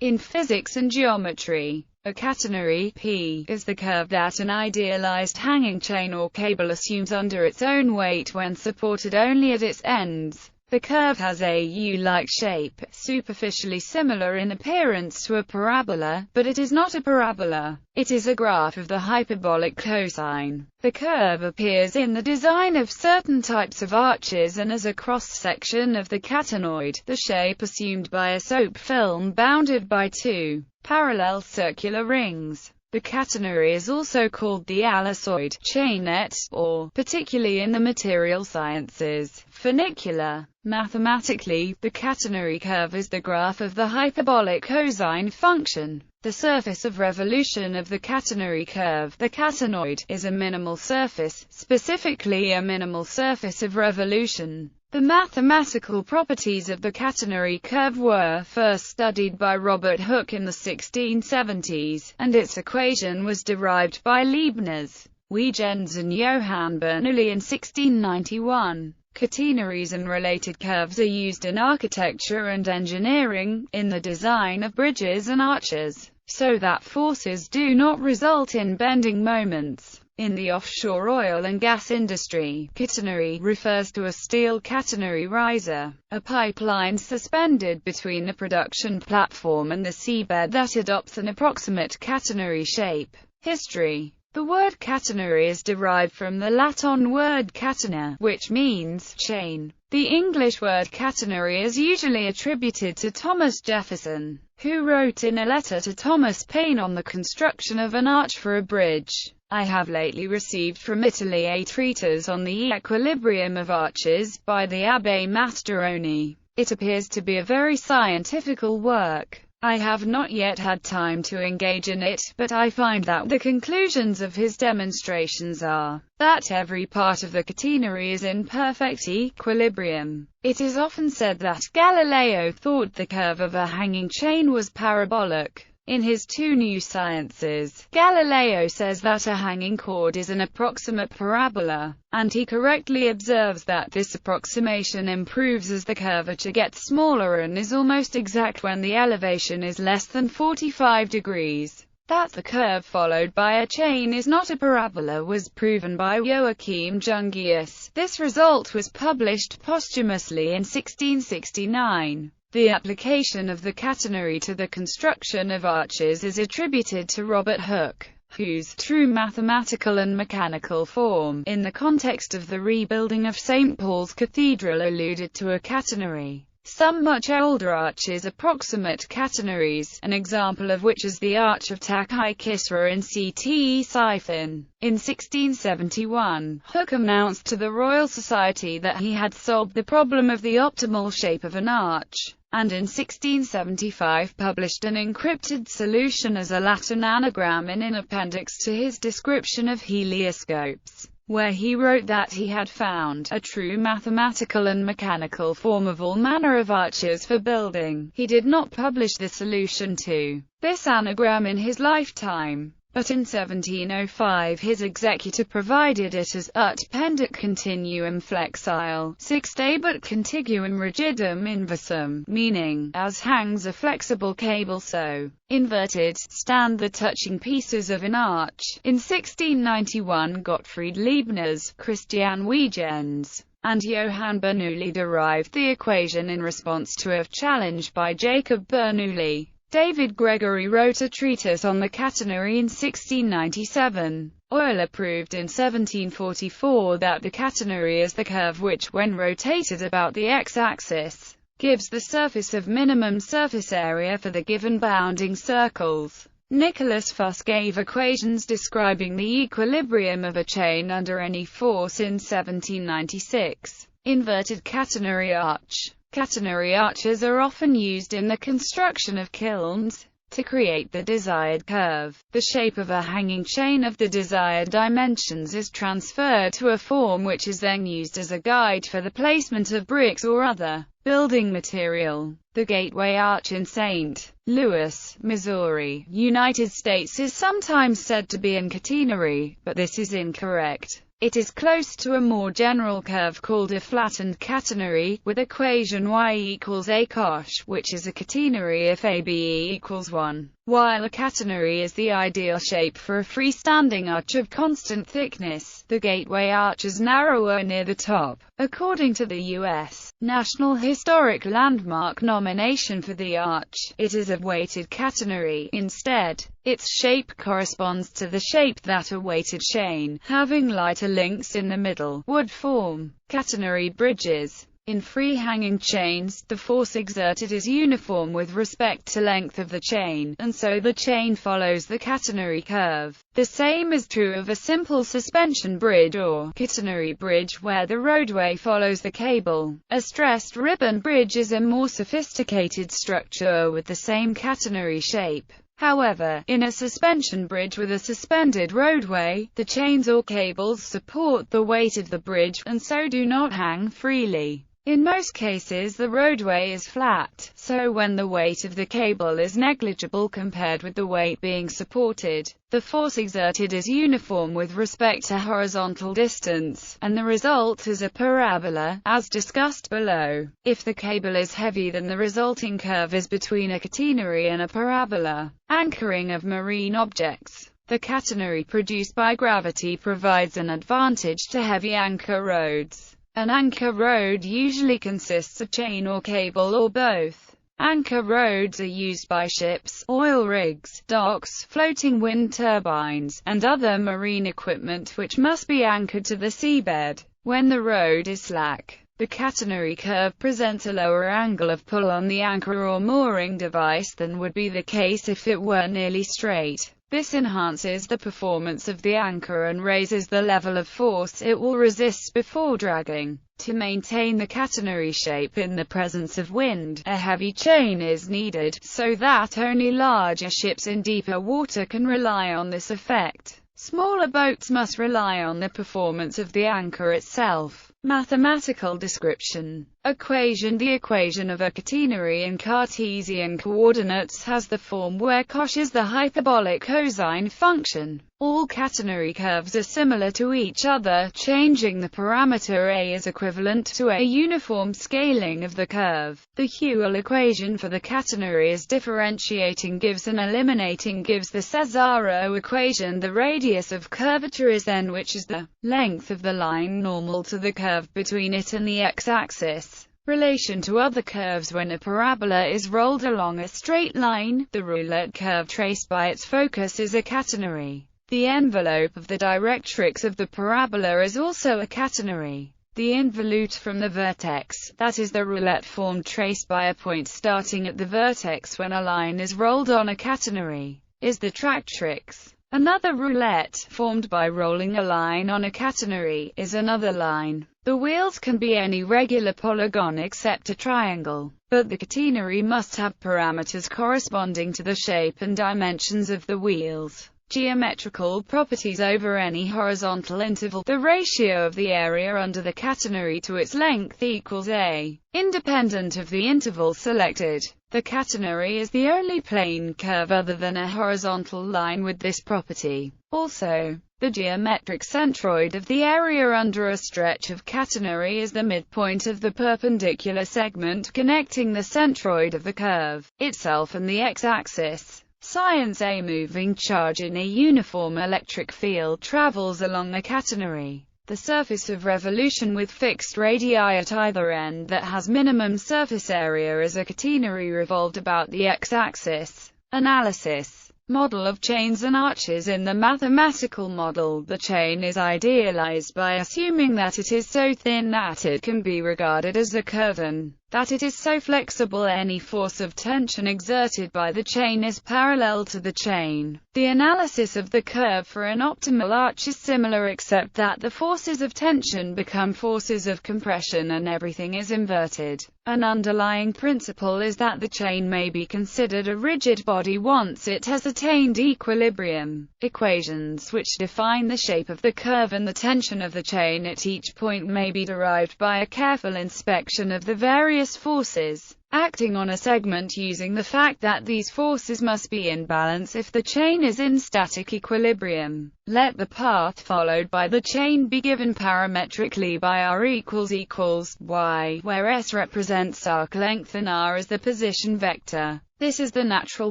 In physics and geometry, a catenary P is the curve that an idealized hanging chain or cable assumes under its own weight when supported only at its ends. The curve has a U-like shape, superficially similar in appearance to a parabola, but it is not a parabola. It is a graph of the hyperbolic cosine. The curve appears in the design of certain types of arches and as a cross-section of the catenoid, the shape assumed by a soap film bounded by two parallel circular rings. The catenary is also called the ellipsoid, chainnet, or, particularly in the material sciences, funicular. Mathematically, the catenary curve is the graph of the hyperbolic cosine function. The surface of revolution of the catenary curve, the catenoid, is a minimal surface, specifically a minimal surface of revolution. The mathematical properties of the catenary curve were first studied by Robert Hooke in the 1670s, and its equation was derived by Leibniz, Huygens and Johann Bernoulli in 1691. Catenaries and related curves are used in architecture and engineering, in the design of bridges and arches, so that forces do not result in bending moments. In the offshore oil and gas industry, catenary refers to a steel catenary riser, a pipeline suspended between a production platform and the seabed that adopts an approximate catenary shape. History. The word catenary is derived from the Latin word catena, which means chain. The English word catenary is usually attributed to Thomas Jefferson, who wrote in a letter to Thomas Paine on the construction of an arch for a bridge. I have lately received from Italy a treatise on the equilibrium of arches, by the Abbé Mastrooni. It appears to be a very scientifical work. I have not yet had time to engage in it, but I find that the conclusions of his demonstrations are that every part of the catenary is in perfect equilibrium. It is often said that Galileo thought the curve of a hanging chain was parabolic. In his Two New Sciences, Galileo says that a hanging chord is an approximate parabola, and he correctly observes that this approximation improves as the curvature gets smaller and is almost exact when the elevation is less than 45 degrees. That the curve followed by a chain is not a parabola was proven by Joachim Jungius. This result was published posthumously in 1669. The application of the catenary to the construction of arches is attributed to Robert Hooke, whose true mathematical and mechanical form, in the context of the rebuilding of St. Paul's Cathedral, alluded to a catenary. Some much older arches approximate catenaries, an example of which is the Arch of Takai Kisra in Ct Siphon. In 1671, Hooke announced to the Royal Society that he had solved the problem of the optimal shape of an arch, and in 1675 published an encrypted solution as a Latin anagram in an appendix to his description of helioscopes, where he wrote that he had found a true mathematical and mechanical form of all manner of arches for building. He did not publish the solution to this anagram in his lifetime, but in 1705 his executor provided it as ut pendet continuum flexile, sixtabit contiguum rigidum inversum, meaning, as hangs a flexible cable so, inverted, stand the touching pieces of an arch. In 1691 Gottfried Leibniz, Christian Huygens, and Johann Bernoulli derived the equation in response to a challenge by Jacob Bernoulli. David Gregory wrote a treatise on the catenary in 1697. Euler proved in 1744 that the catenary is the curve which, when rotated about the x-axis, gives the surface of minimum surface area for the given bounding circles. Nicholas Fuss gave equations describing the equilibrium of a chain under any force in 1796. Inverted catenary arch. Catenary arches are often used in the construction of kilns, to create the desired curve. The shape of a hanging chain of the desired dimensions is transferred to a form which is then used as a guide for the placement of bricks or other building material. The Gateway Arch in St. Louis, Missouri, United States is sometimes said to be in catenary, but this is incorrect. It is close to a more general curve called a flattened catenary, with equation y equals a cosh, which is a catenary if ABE equals 1, while a catenary is the ideal shape for a freestanding arch of constant thickness. The gateway arch is narrower near the top. According to the U.S. National Historic Landmark nomination for the arch, it is a weighted catenary. Instead, its shape corresponds to the shape that a weighted chain, having lighter links in the middle, would form. Catenary bridges. In free-hanging chains, the force exerted is uniform with respect to length of the chain, and so the chain follows the catenary curve. The same is true of a simple suspension bridge or catenary bridge where the roadway follows the cable. A stressed ribbon bridge is a more sophisticated structure with the same catenary shape. However, in a suspension bridge with a suspended roadway, the chains or cables support the weight of the bridge, and so do not hang freely. In most cases the roadway is flat, so when the weight of the cable is negligible compared with the weight being supported, the force exerted is uniform with respect to horizontal distance, and the result is a parabola, as discussed below. If the cable is heavy, then the resulting curve is between a catenary and a parabola. Anchoring of marine objects. The catenary produced by gravity provides an advantage to heavy anchor roads. An anchor road usually consists of chain or cable or both. Anchor roads are used by ships, oil rigs, docks, floating wind turbines, and other marine equipment which must be anchored to the seabed. When the road is slack, the catenary curve presents a lower angle of pull on the anchor or mooring device than would be the case if it were nearly straight. This enhances the performance of the anchor and raises the level of force it will resist before dragging. To maintain the catenary shape in the presence of wind, a heavy chain is needed, so that only larger ships in deeper water can rely on this effect. Smaller boats must rely on the performance of the anchor itself. Mathematical description. Equation. The equation of a catenary in Cartesian coordinates has the form where cosh is the hyperbolic cosine function. All catenary curves are similar to each other. Changing the parameter a is equivalent to a uniform scaling of the curve. The Whewell equation for the catenary is differentiating gives and eliminating gives the Cesaro equation. The radius of curvature is n, which is the length of the line normal to the curve between it and the x-axis. Relation to other curves. When a parabola is rolled along a straight line, the roulette curve traced by its focus is a catenary. The envelope of the directrix of the parabola is also a catenary. The involute from the vertex, that is the roulette form traced by a point starting at the vertex when a line is rolled on a catenary, is the tractrix. Another roulette, formed by rolling a line on a catenary, is another line. The wheels can be any regular polygon except a triangle, but the catenary must have parameters corresponding to the shape and dimensions of the wheels. Geometrical properties over any horizontal interval. The ratio of the area under the catenary to its length equals A, independent of the interval selected. The catenary is the only plane curve other than a horizontal line with this property. Also, the geometric centroid of the area under a stretch of catenary is the midpoint of the perpendicular segment connecting the centroid of the curve itself and the x-axis. Science. A moving charge in a uniform electric field travels along a catenary. The surface of revolution with fixed radii at either end that has minimum surface area is a catenary revolved about the x-axis. Analysis. Model of chains and arches. In the mathematical model, the chain is idealized by assuming that it is so thin that it can be regarded as a curve and that it is so flexible any force of tension exerted by the chain is parallel to the chain. The analysis of the curve for an optimal arch is similar except that the forces of tension become forces of compression and everything is inverted. An underlying principle is that the chain may be considered a rigid body once it has attained equilibrium. Equations which define the shape of the curve and the tension of the chain at each point may be derived by a careful inspection of the various various forces acting on a segment, using the fact that these forces must be in balance if the chain is in static equilibrium. Let the path followed by the chain be given parametrically by r equals y, where s represents arc length and r is the position vector. This is the natural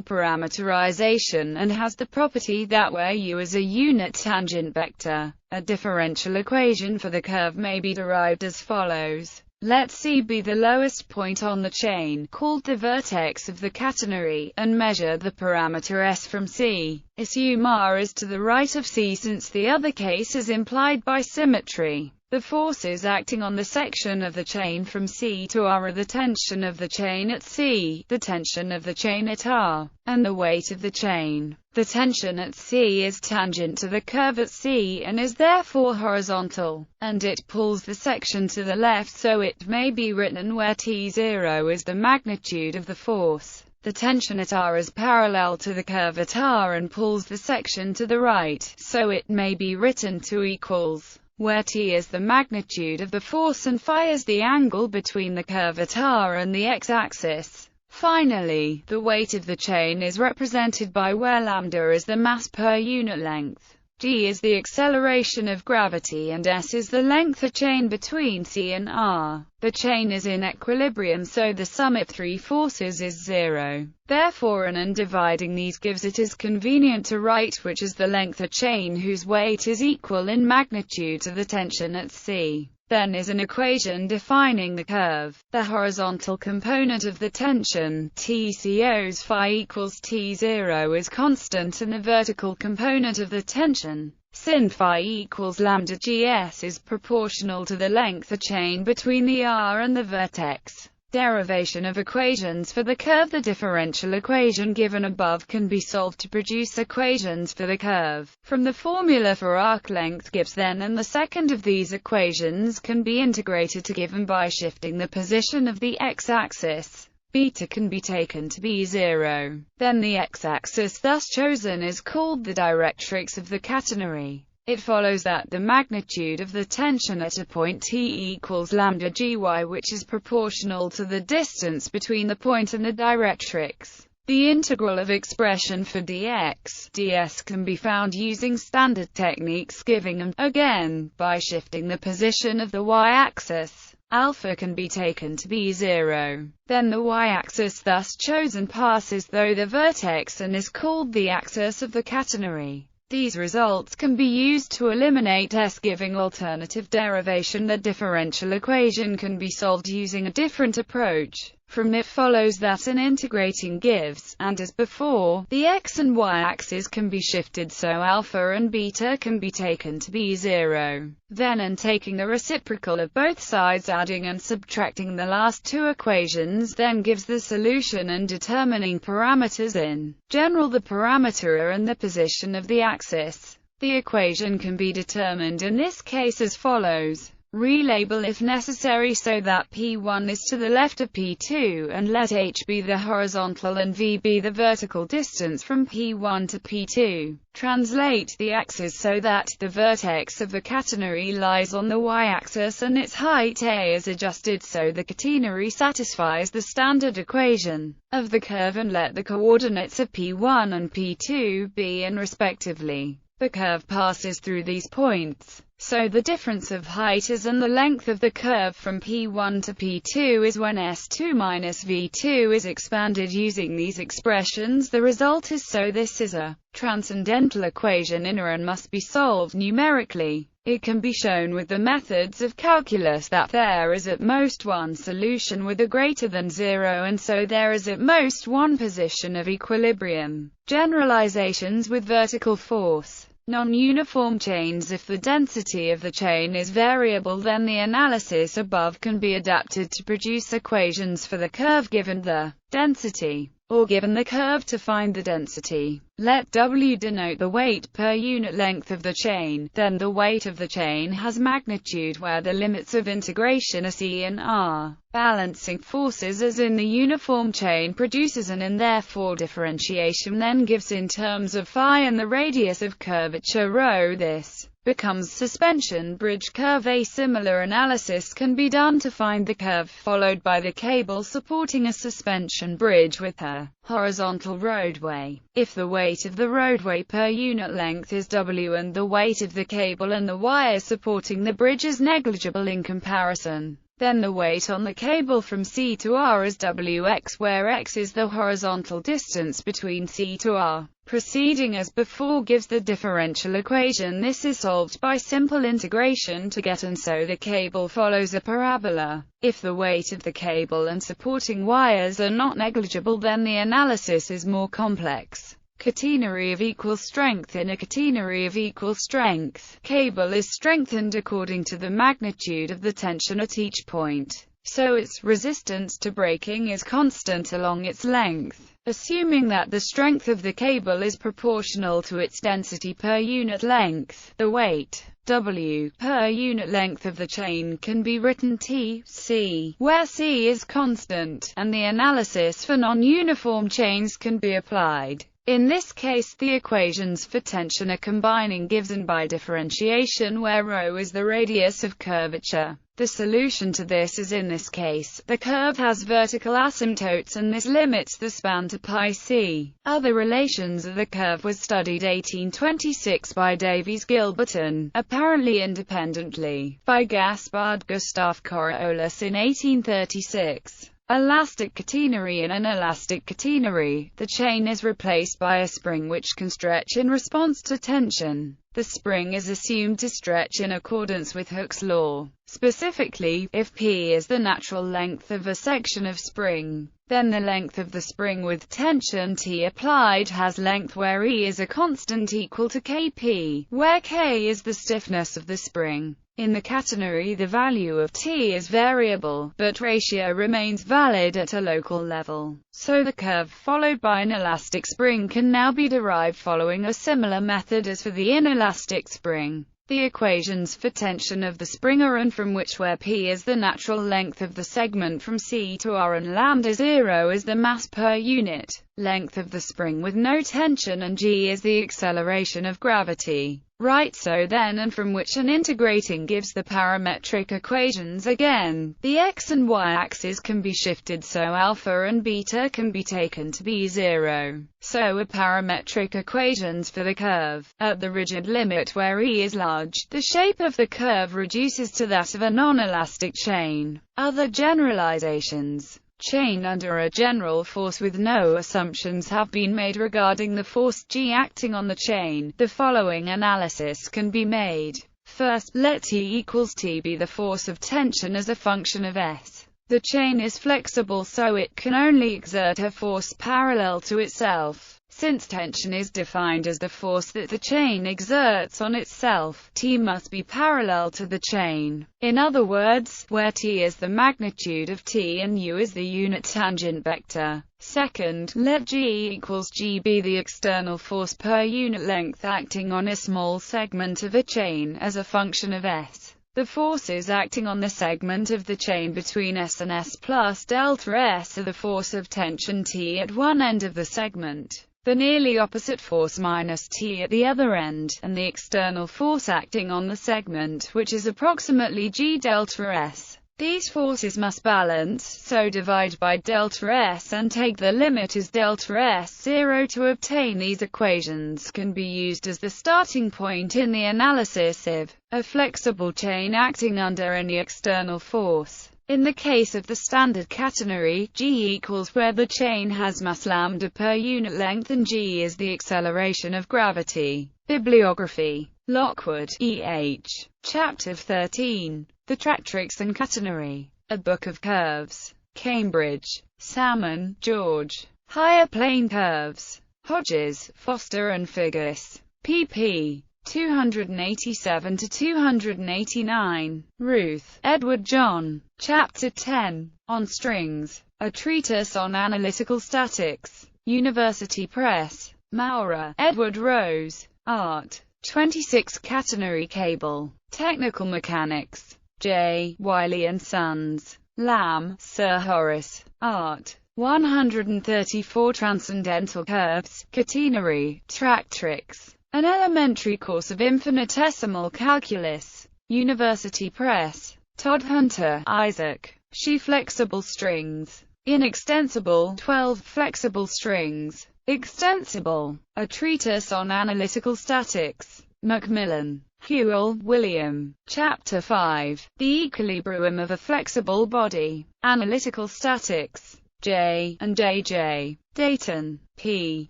parameterization and has the property that where u is a unit tangent vector, a differential equation for the curve may be derived as follows. Let C be the lowest point on the chain, called the vertex of the catenary, and measure the parameter S from C. Assume R is to the right of C since the other case is implied by symmetry. The forces acting on the section of the chain from C to R are the tension of the chain at C, the tension of the chain at R, and the weight of the chain. The tension at C is tangent to the curve at C and is therefore horizontal, and it pulls the section to the left, so it may be written where T0 is the magnitude of the force. The tension at R is parallel to the curve at R and pulls the section to the right, so it may be written 2 equals, where T is the magnitude of the force and phi is the angle between the curve at R and the x-axis. Finally, the weight of the chain is represented by where lambda is the mass per unit length, g is the acceleration of gravity, and s is the length of chain between C and R. The chain is in equilibrium, so the sum of three forces is 0. Therefore, and dividing these gives it is convenient to write which is the length of chain whose weight is equal in magnitude to the tension at C. Then is an equation defining the curve. The horizontal component of the tension, TCO's phi equals T0, is constant, and the vertical component of the tension, sin phi equals lambda gs, is proportional to the length of chain between the R and the vertex. Derivation of equations for the curve. The differential equation given above can be solved to produce equations for the curve from the formula for arc length gives then, and the second of these equations can be integrated to given by shifting the position of the x-axis. Beta can be taken to be 0. Then the x-axis thus chosen is called the directrix of the catenary. It follows that the magnitude of the tension at a point T equals lambda gy, which is proportional to the distance between the point and the directrix. The integral of expression for dx, ds can be found using standard techniques, giving and, again, by shifting the position of the y-axis. Alpha can be taken to be 0. Then the y-axis thus chosen passes through the vertex and is called the axis of the catenary. These results can be used to eliminate S, giving alternative derivation. The differential equation can be solved using a different approach. From it follows that an integrating gives, and as before, the x and y axes can be shifted so alpha and beta can be taken to be 0. Then, and taking the reciprocal of both sides, adding and subtracting the last two equations, then gives the solution, and determining parameters in general the parameter and the position of the axis. The equation can be determined in this case as follows. Relabel if necessary so that P1 is to the left of P2, and let h be the horizontal and v be the vertical distance from P1 to P2. Translate the axes so that the vertex of the catenary lies on the y-axis and its height a is adjusted so the catenary satisfies the standard equation of the curve, and let the coordinates of P1 and P2 be and respectively. The curve passes through these points, so the difference of height is, and the length of the curve from P1 to P2 is when S2 minus V2 is expanded. Using these expressions the result is, so this is a transcendental equation inner and must be solved numerically. It can be shown with the methods of calculus that there is at most one solution with a greater than 0, and so there is at most one position of equilibrium. Generalizations with vertical force. Non-uniform chains. If the density of the chain is variable, then the analysis above can be adapted to produce equations for the curve given the density, or given the curve to find the density. Let W denote the weight per unit length of the chain, then the weight of the chain has magnitude where the limits of integration are C and R. Balancing forces as in the uniform chain produces an and therefore differentiation then gives in terms of phi and the radius of curvature ρ. This becomes suspension bridge curve. A similar analysis can be done to find the curve followed by the cable supporting a suspension bridge with a horizontal roadway. If the weight of the roadway per unit length is W and the weight of the cable and the wires supporting the bridge is negligible in comparison, then the weight on the cable from C to R is Wx, where x is the horizontal distance between C to R. Proceeding as before gives the differential equation. This is solved by simple integration to get and so the cable follows a parabola. If the weight of the cable and supporting wires are not negligible, then the analysis is more complex. Catenary of equal strength. In a catenary of equal strength, cable is strengthened according to the magnitude of the tension at each point, so its resistance to breaking is constant along its length. Assuming that the strength of the cable is proportional to its density per unit length, the weight, W, per unit length of the chain can be written T(C), where C is constant, and the analysis for non-uniform chains can be applied. In this case, the equations for tension are combining given by differentiation, where ρ is the radius of curvature. The solution to this is, in this case, the curve has vertical asymptotes and this limits the span to pi c. Other relations of the curve was studied 1826 by Davies Gilberton, apparently independently, by Gaspard Gustave Coriolis in 1836. Elastic catenary. In an elastic catenary, the chain is replaced by a spring which can stretch in response to tension. The spring is assumed to stretch in accordance with Hooke's law. Specifically, if P is the natural length of a section of spring, then the length of the spring with tension T applied has length where E is a constant equal to Kp, where K is the stiffness of the spring. In the catenary, the value of T is variable, but ratio remains valid at a local level. So the curve followed by an elastic spring can now be derived following a similar method as for the inelastic spring. The equations for tension of the spring are and from which where P is the natural length of the segment from C to R and lambda 0 is the mass per unit length of the spring with no tension and G is the acceleration of gravity. Right, so then and from which an integrating gives the parametric equations again. The x and y axes can be shifted so alpha and beta can be taken to be 0. So are parametric equations for the curve. At the rigid limit where E is large, the shape of the curve reduces to that of a non-elastic chain. Other generalizations. Chain under a general force with no assumptions have been made regarding the force G acting on the chain. The following analysis can be made. First, let T equals T be the force of tension as a function of S. The chain is flexible so it can only exert a force parallel to itself. Since tension is defined as the force that the chain exerts on itself, T must be parallel to the chain. In other words, where T is the magnitude of T and U is the unit tangent vector. Second, let G equals G be the external force per unit length acting on a small segment of a chain as a function of S. The forces acting on the segment of the chain between S and S plus delta S are the force of tension T at one end of the segment, the nearly opposite force minus T at the other end, and the external force acting on the segment, which is approximately G delta S. These forces must balance, so divide by delta S and take the limit as delta S 0 to obtain these equations can be used as the starting point in the analysis of a flexible chain acting under any external force. In the case of the standard catenary, G equals where the chain has mass lambda per unit length and G is the acceleration of gravity. Bibliography. Lockwood, E.H. Chapter 13. The Tractrix and Catenary. A Book of Curves. Cambridge. Salmon, George. Higher Plane Curves. Hodges, Foster and Figgis. pp. 287 to 289. Ruth, Edward John. Chapter 10. On Strings. A Treatise on Analytical Statics. University Press. Maurer, Edward Rose. Art. 26 Catenary Cable. Technical Mechanics. J. Wiley and Sons. Lamb, Sir Horace. Art. 134 Transcendental Curves. Catenary. Tractrix. An Elementary Course of Infinitesimal Calculus. University Press. Todd Hunter, Isaac. She Flexible Strings. Inextensible, 12 Flexible Strings. Extensible. A Treatise on Analytical Statics. Macmillan. Whewell, William. Chapter 5. The Equilibrium of a Flexible Body. Analytical Statics. J. and J. Dayton. p.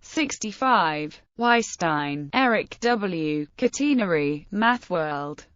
65. Weisstein, Eric W. Catenary, MathWorld.